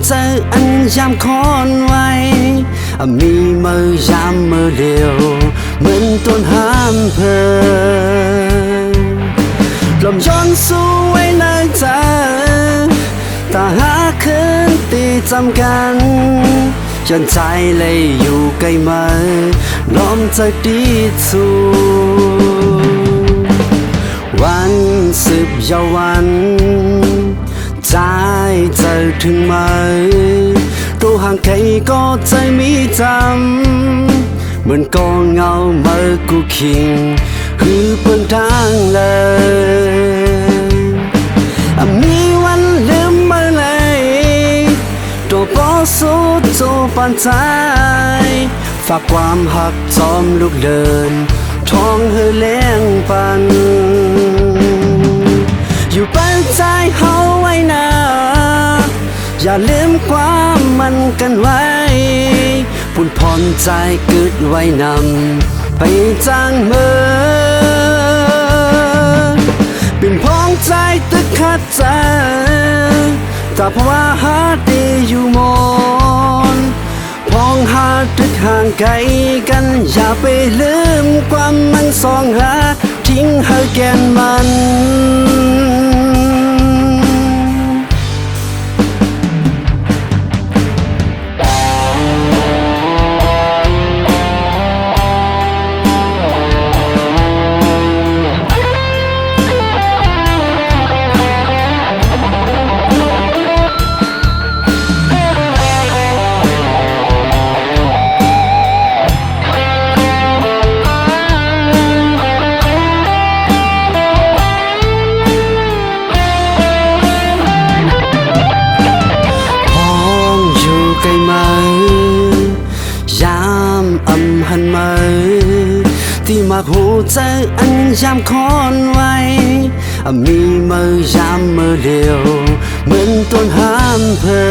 ใจอันยามคอนไว้มีมือยามมือเดียวเหมือนต้นห้ามเพอลมย้อนสู้ไว้ในใจตาหาคืนตีจำกันจนใจเลยอยู่ใกล้มือล้อมใจดีสู้วันสืบยาววันใจเจอถึงไหมตัวห่างไกลก็ใจมีจำเหมือนกองเงาเมื่อกูคิงคือเปิดทางเลยมีวันลืมเมื่อไรตัวปอสู้ตัวปันใจฝากความหักจอมลูกเดินท้องเฮเลี้ยงปันอยู่ปันใจเฮาไว้นะอย่าลืมความมันกันไว้ปุ่นผ่อนใจกึดไว้นำไปจางเมื่อเป็นพ้องใจตึกขัดใจแต่เพราะว่าหาดีอยู่มอนพ้องหาตึกห่างไกลกันอย่าไปลืมความมันสองหาทิ้งให้แกนมันหันมาที่มาหูใจอันยามคอนไว้มีมือยามมือเดียวเหมือนต้นห้ามเพอ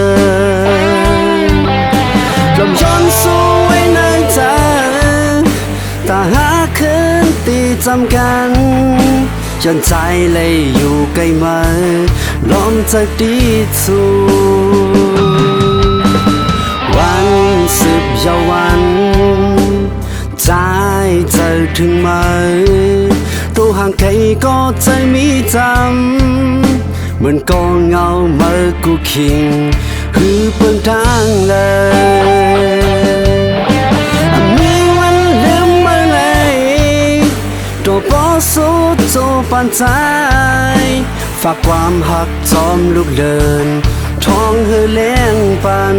ลมย้อนสู้ไว้ในใจตาหาคืนตีจำกันจนใจเลยอยู่ใกล้มาล้อมใจดีสู้วันสืบยาววันใจเจอถึงไหมตัวห่างไกลก็ใจมีจำเหมือนกองเงาเมื่อกูคิงคือเปิดทางเลยมีวันลืมเมื่อไรตัวปอสู้ตัวปันใจฝากความหักจอมลูกเดินท้องเฮเลี้ยงปัน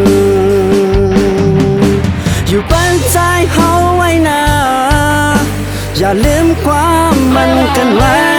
อยู่ปันใจเฮาไว้นะอย่าลืมความมันกันไว้